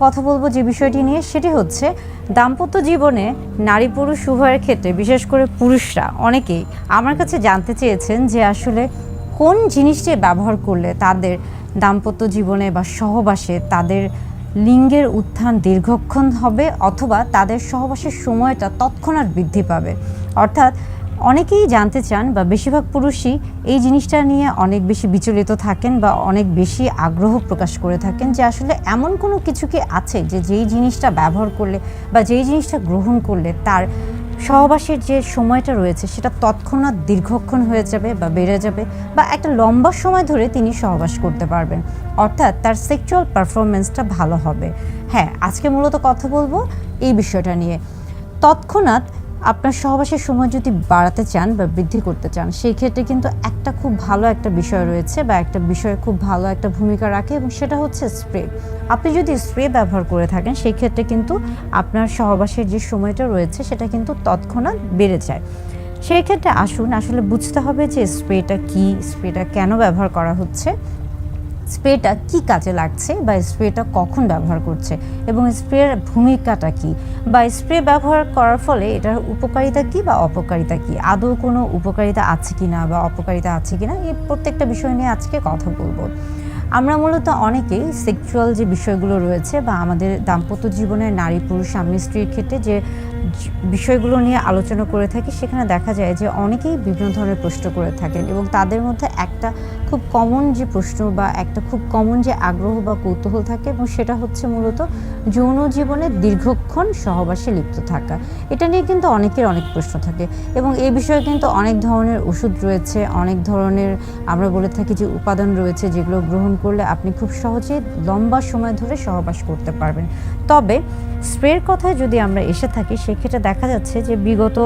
কথা বলবো যে বিষয়টি নিয়ে, সেটি হচ্ছে দাম্পত্য জীবনে নারী পুরুষ উভয়ের ক্ষেত্রে, বিশেষ করে পুরুষরা অনেকেই আমার কাছে জানতে চেয়েছেন যে আসলে কোন জিনিসটি ব্যবহার করলে তাদের দাম্পত্য জীবনে বা সহবাসে তাদের লিঙ্গের উত্থান দীর্ঘক্ষণ হবে অথবা তাদের সহবাসের সময়টা তৎক্ষণাৎ বৃদ্ধি পাবে। অর্থাৎ অনেকেই জানতে চান বা বেশিরভাগ পুরুষই এই জিনিসটা নিয়ে অনেক বেশি বিচলিত থাকেন বা অনেক বেশি আগ্রহ প্রকাশ করে থাকেন যে আসলে এমন কোনো কিছু কি আছে যে যেই জিনিসটা ব্যবহার করলে বা যেই জিনিসটা গ্রহণ করলে তার সহবাসের যে সময়টা রয়েছে সেটা তৎক্ষণাৎ দীর্ঘক্ষণ হয়ে যাবে বা বেড়ে যাবে বা একটা লম্বা সময় ধরে তিনি সহবাস করতে পারবেন, অর্থাৎ তার সেক্সুয়াল পারফরমেন্সটা ভালো হবে। হ্যাঁ, আজকে মূলত কথা বলবো এই বিষয়টা নিয়ে। তৎক্ষণাৎ আপনার সহবাসের সময় যদি বাড়াতে চান বা বৃদ্ধি করতে চান, সেই ক্ষেত্রে কিন্তু একটা খুব ভালো একটা বিষয় রয়েছে বা একটা বিষয়ে খুব ভালো একটা ভূমিকা রাখে, এবং সেটা হচ্ছে স্প্রে। আপনি যদি স্প্রে ব্যবহার করে থাকেন সেই ক্ষেত্রে কিন্তু আপনার সহবাসের যে সময়টা রয়েছে সেটা কিন্তু তৎক্ষণাৎ বেড়ে যায়। সেই ক্ষেত্রে আসুন আসলে বুঝতে হবে যে স্প্রেটা কী, স্প্রেটা কেন ব্যবহার করা হচ্ছে, স্প্রেটা কি কাজে লাগছে বা স্প্রেটা কখন ব্যবহার করছে, এবং স্প্রের ভূমিকাটা কি, বা স্প্রে ব্যবহার করার ফলে এটার উপকারিতা কি বা অপকারিতা কি, আদৌ কোনো উপকারিতা আছে কিনা বা অপকারিতা আছে কিনা, এই প্রত্যেকটা বিষয় নিয়ে আজকে কথা বলবো। আমরা মূলত অনেকেই সেক্সুয়াল যে বিষয়গুলো রয়েছে বা আমাদের দাম্পত্য জীবনের নারী পুরুষ স্বামী স্ত্রীর ক্ষেত্রে যে বিষয়গুলো নিয়ে আলোচনা করে থাকি, সেখানে দেখা যায় যে অনেকেই বিভিন্ন ধরনের প্রশ্ন করে থাকেন, এবং তাদের মধ্যে একটা খুব কমন যে প্রশ্ন বা একটা খুব কমন যে আগ্রহ বা কৌতূহল থাকে, এবং সেটা হচ্ছে মূলত যৌন জীবনে দীর্ঘক্ষণ সহবাসে লিপ্ত থাকা। এটা নিয়ে কিন্তু অনেকের অনেক প্রশ্ন থাকে, এবং এই বিষয়ে কিন্তু অনেক ধরনের ওষুধ রয়েছে, অনেক ধরনের আমরা বলে থাকি যে উপাদান রয়েছে যেগুলো গ্রহণ করলে আপনি খুব সহজে লম্বা সময় ধরে সহবাস করতে পারবেন। তবে স্প্রের কথায় যদি আমরা এসে থাকি, সেক্ষেত্রে দেখা যাচ্ছে যে বিগত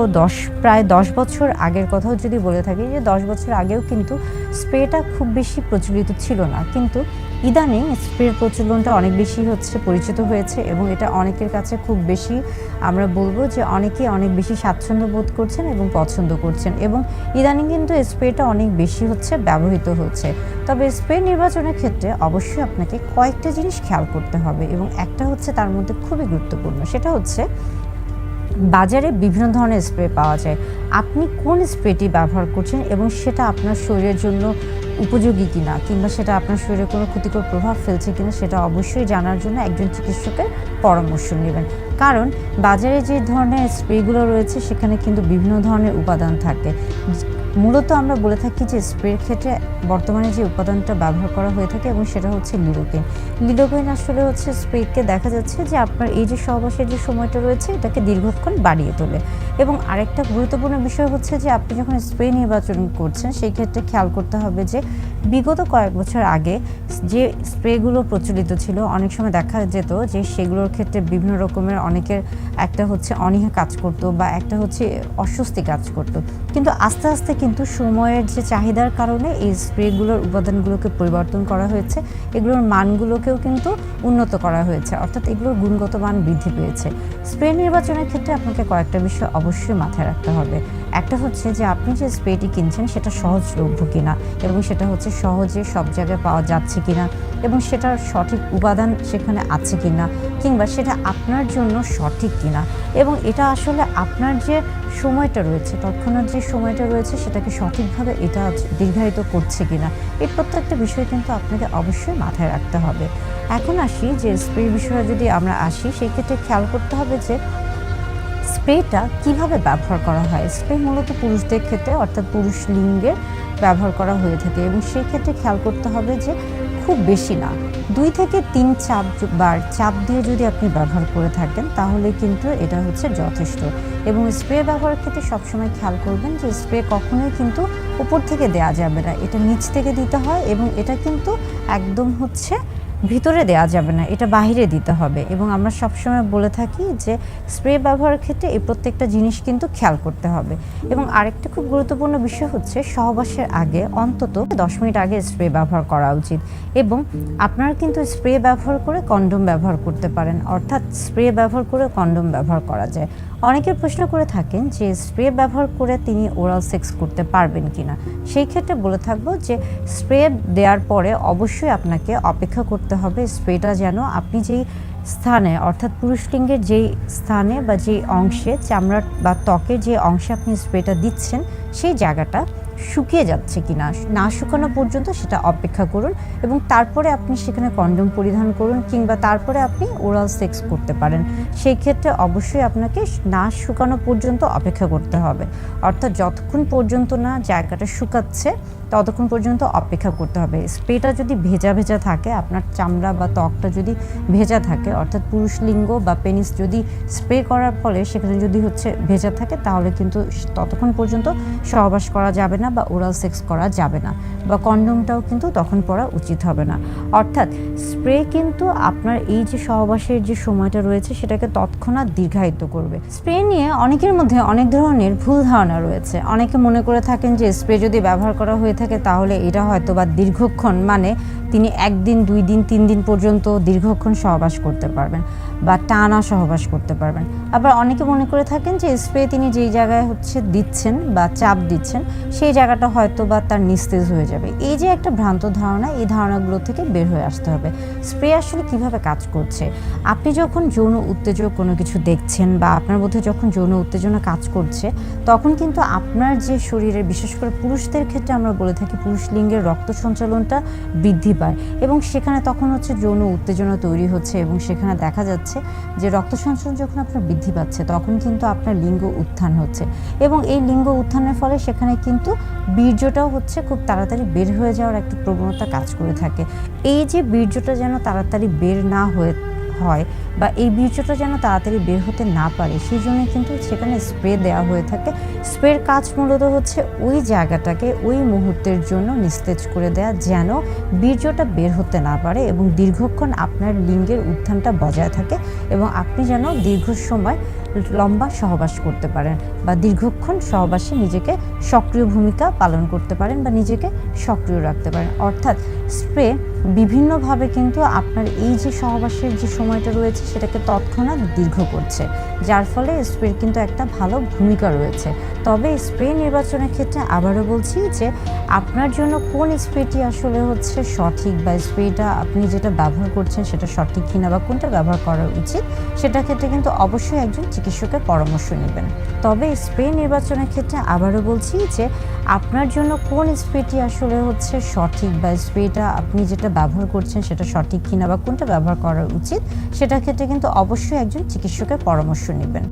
প্রায় 10 বছর আগের কথাও যদি বলে থাকি, যে 10 বছর আগেও কিন্তু স্প্রেটা খুব বেশি প্রচলিত ছিল না, কিন্তু ইদানিং স্প্রের প্রচলনটা অনেক বেশি পরিচিত হয়েছে, এবং এটা অনেকের কাছে খুব বেশি, আমরা বলবো যে অনেকেই অনেক বেশি স্বাচ্ছন্দ্য বোধ করছেন এবং পছন্দ করছেন, এবং ইদানিং কিন্তু স্প্রেটা অনেক বেশি ব্যবহৃত হচ্ছে। তবে স্প্রে নির্বাচনের ক্ষেত্রে অবশ্যই আপনাকে কয়েকটা জিনিস খেয়াল করতে হবে, এবং একটা হচ্ছে তার মধ্যে খুবই গুরুত্বপূর্ণ, সেটা হচ্ছে বাজারে বিভিন্ন ধরনের স্প্রে পাওয়া যায়। আপনি কোন স্প্রেটি ব্যবহার করছেন এবং সেটা আপনার শরীরের জন্য উপযোগী কিনা, কিংবা সেটা আপনার শরীরে কোনো ক্ষতিকর প্রভাব ফেলছে কিনা, সেটা অবশ্যই জানার জন্য একজন চিকিৎসকের পরামর্শ নেবেন। কারণ বাজারে যে ধরনের স্প্রেগুলো রয়েছে সেখানে কিন্তু বিভিন্ন ধরনের উপাদান থাকে। মূলত আমরা বলে থাকি যে স্প্রের ক্ষেত্রে বর্তমানে যে উপাদানটা ব্যবহার করা হয়ে থাকে, এবং সেটা হচ্ছে লিডোকেইন। লিডোকেইন আসলে স্প্রেকে দেখা যাচ্ছে যে আপনার এই যে সহবাসের যে সময়টা রয়েছে এটাকে দীর্ঘক্ষণ বাড়িয়ে তোলে। এবং আরেকটা গুরুত্বপূর্ণ বিষয় হচ্ছে যে আপনি যখন স্প্রে নির্বাচন করছেন সেই ক্ষেত্রে খেয়াল করতে হবে যে বিগত কয়েক বছর আগে যে স্প্রেগুলো প্রচলিত ছিল, অনেক সময় দেখা যেত যে সেগুলোর ক্ষেত্রে বিভিন্ন রকমের অনেকের একটা অনীহা কাজ করতো বা একটা অস্বস্তি কাজ করতো, কিন্তু আস্তে আস্তে কিন্তু সময়ের যে চাহিদার কারণে এই স্প্রেগুলোর উপাদানগুলোকে পরিবর্তন করা হয়েছে, এগুলোর মানগুলোকেও কিন্তু উন্নত করা হয়েছে, অর্থাৎ এগুলোর গুণগত মান বৃদ্ধি পেয়েছে। স্প্রে নির্বাচনের ক্ষেত্রে আপনাকে কয়েকটা বিষয় অবশ্যই মাথায় রাখতে হবে। একটা হচ্ছে যে আপনি যে স্প্রেটি কিনছেন সেটা সহজলভ্য কিনা, এবং সেটা সহজে সব জায়গায় পাওয়া যাচ্ছে কিনা, এবং সেটার সঠিক উপাদান সেখানে আছে কিনা, কিংবা সেটা আপনার জন্য সঠিক কিনা, এবং এটা আসলে আপনার যে সময়টা রয়েছে, তৎক্ষণাৎ যে সময়টা রয়েছে সেটাকে সঠিকভাবে এটা দীর্ঘায়িত করছে কিনা, এই প্রত্যেকটা বিষয় কিন্তু আপনাকে অবশ্যই মাথায় রাখতে হবে। এখন আসি যে স্প্রে বিষয়ে যদি আমরা আসি, সেই ক্ষেত্রে খেয়াল করতে হবে যে স্প্রেটা কিভাবে ব্যবহার করা হয়। স্প্রে মূলত পুরুষদের ক্ষেত্রে, অর্থাৎ পুরুষ লিঙ্গের ব্যবহার করা হয়ে থাকে, এবং সেই ক্ষেত্রে খেয়াল করতে হবে যে খুব বেশি না, 2 থেকে 3 চাপ দিয়ে যদি আপনি ব্যবহার করে থাকেন তাহলে কিন্তু এটা যথেষ্ট। এবং স্প্রে ব্যবহারের ক্ষেত্রে সবসময় খেয়াল করবেন যে স্প্রে কখনোই কিন্তু উপর থেকে দেওয়া যাবে না, এটা নিচ থেকে দিতে হয়, এবং এটা কিন্তু একদম ভিতরে দেওয়া যাবে না, এটা বাহিরে দিতে হবে। এবং আমরা সবসময় বলে থাকি যে স্প্রে ব্যবহারের ক্ষেত্রে এই প্রত্যেকটা জিনিস কিন্তু খেয়াল করতে হবে। এবং আরেকটা খুব গুরুত্বপূর্ণ বিষয় সহবাসের আগে অন্তত 10 মিনিট আগে স্প্রে ব্যবহার করা উচিত, এবং আপনারা কিন্তু স্প্রে ব্যবহার করে কন্ডোম ব্যবহার করতে পারেন, অর্থাৎ স্প্রে ব্যবহার করে কন্ডোম ব্যবহার করা যায়। অনেকের প্রশ্ন করে থাকেন যে স্প্রে ব্যবহার করে তিনি ওরাল সেক্স করতে পারবেন কিনা। সেই ক্ষেত্রে বলে থাকবো যে স্প্রে দেওয়ার পরে অবশ্যই আপনাকে অপেক্ষা করতে হবে স্প্রেটা যেন আপনি যেই স্থানে অর্থাৎ পুরুষ লিঙ্গের যেই স্থানে বা যেই অংশে চামড়া বা ত্বকের যে অংশে আপনি স্প্রেটা দিচ্ছেন সেই জায়গাটা শুকিয়ে যাচ্ছে কি না, না শুকানো পর্যন্ত সেটা অপেক্ষা করুন এবং তারপরে আপনি সেখানে কন্ডোম পরিধান করুন কিংবা তারপরে আপনি ওরাল সেক্স করতে পারেন। সেই ক্ষেত্রে অবশ্যই আপনাকে না শুকানো পর্যন্ত অপেক্ষা করতে হবে, অর্থাৎ যতক্ষণ পর্যন্ত না জায়গাটা শুকাচ্ছে ততক্ষণ পর্যন্ত অপেক্ষা করতে হবে। স্প্রেটা যদি ভেজা ভেজা থাকে, আপনার চামড়া বা ত্বকটা যদি ভেজা থাকে, অর্থাৎ পুরুষ লিঙ্গ বা পেনিস যদি স্প্রে করার ফলে সেখানে যদি ভেজা থাকে, তাহলে কিন্তু ততক্ষণ পর্যন্ত সহবাস করা যাবে না বা ওরাল সেক্স করা যাবে না, বা কন্ডোমটাও কিন্তু তখন পরা উচিত হবে না। অর্থাৎ স্প্রে কিন্তু আপনার এই যে সহবাসের যে সময়টা রয়েছে সেটাকে তৎক্ষণাৎ দীর্ঘায়িত করবে। স্প্রে নিয়ে অনেকের মধ্যে অনেক ধরনের ভুল ধারণা রয়েছে। অনেকে মনে করে থাকেন যে স্প্রে যদি ব্যবহার করা হয়ে থাকে তাহলে এটা হয়তো বা দীর্ঘক্ষণ, মানে তিনি 1 দিন 2 দিন 3 দিন পর্যন্ত দীর্ঘক্ষণ সহবাস করতে পারবেন বা টানা সহবাস করতে পারবেন। আবার অনেকে মনে করে থাকেন যে স্প্রে তিনি যেই জায়গায় দিচ্ছেন বা চাপ দিচ্ছেন সেই জায়গাটা হয়তো বা তার নিস্তেজ হয়ে যাবে। এই যে একটা ভ্রান্ত ধারণা, এই ধারণাগুলো থেকে বের হয়ে আসতে হবে। স্প্রে আসলে কিভাবে কাজ করছে, আপনি যখন যৌন উত্তেজক কোনো কিছু দেখছেন বা আপনার মধ্যে যখন যৌন উত্তেজনা কাজ করছে, তখন কিন্তু আপনার যে শরীরে, বিশেষ করে পুরুষদের ক্ষেত্রে আমরা বলে থাকি পুরুষ লিঙ্গের রক্ত সঞ্চালনটা বৃদ্ধি পায় এবং সেখানে তখন যৌন উত্তেজনা তৈরি হচ্ছে এবং সেখানে দেখা যাচ্ছে যে রক্ত সঞ্চালন যখন আপনার বৃদ্ধি পাচ্ছে তখন কিন্তু আপনার লিঙ্গ উত্থান হচ্ছে এবং এই লিঙ্গ উত্থানের ফলে সেখানে কিন্তু বীর্যটাও খুব তাড়াতাড়ি বের হয়ে যাওয়ার একটা প্রবণতা কাজ করে থাকে। এই যে বীর্যটা যেন তাড়াতাড়ি বের না হয় বা এই বীর্যটা যেন তাড়াতাড়ি বের হতে না পারে, সেই জন্য কিন্তু সেখানে স্প্রে দেওয়া হয়ে থাকে। স্প্রের কাজ মূলত ওই জায়গাটাকে ওই মুহূর্তের জন্য নিস্তেজ করে দেয়া, যেন বীর্যটা বের হতে না পারে এবং দীর্ঘক্ষণ আপনার লিঙ্গের উত্থানটা বজায় থাকে এবং আপনি যেন দীর্ঘ সময় লম্বা সহবাস করতে পারেন বা দীর্ঘক্ষণ সহবাসে নিজেকে সক্রিয় ভূমিকা পালন করতে পারেন বা নিজেকে সক্রিয় রাখতে পারেন। অর্থাৎ স্প্রে বিভিন্নভাবে কিন্তু আপনার এই যে সহবাসের যে সময়টা রয়েছে সেটাকে তৎক্ষণাৎ দীর্ঘ করছে, যার ফলে স্প্রের কিন্তু একটা ভালো ভূমিকা রয়েছে। তবে স্প্রে নির্বাচনের ক্ষেত্রে আবারও বলছি যে আপনার জন্য কোন স্প্রেটি আসলে সঠিক বা স্প্রেটা আপনি যেটা ব্যবহার করছেন সেটা সঠিক কিনা বা কোনটা ব্যবহার করা উচিত, সেটা ক্ষেত্রে কিন্তু অবশ্যই একজন চিকিৎসকের পরামর্শ নেবেন। তবে স্প্রে নির্বাচনের ক্ষেত্রে আবারও বলছি যে আপনার জন্য কোন স্প্রেটি আসলে সঠিক বা স্প্রেটা আপনি যেটা ব্যবহার করছেন সেটা সঠিক কিনা বা কোনটা ব্যবহার করা উচিত, সেটা ক্ষেত্রে কিন্তু অবশ্যই একজন চিকিৎসকের পরামর্শ নেবেন।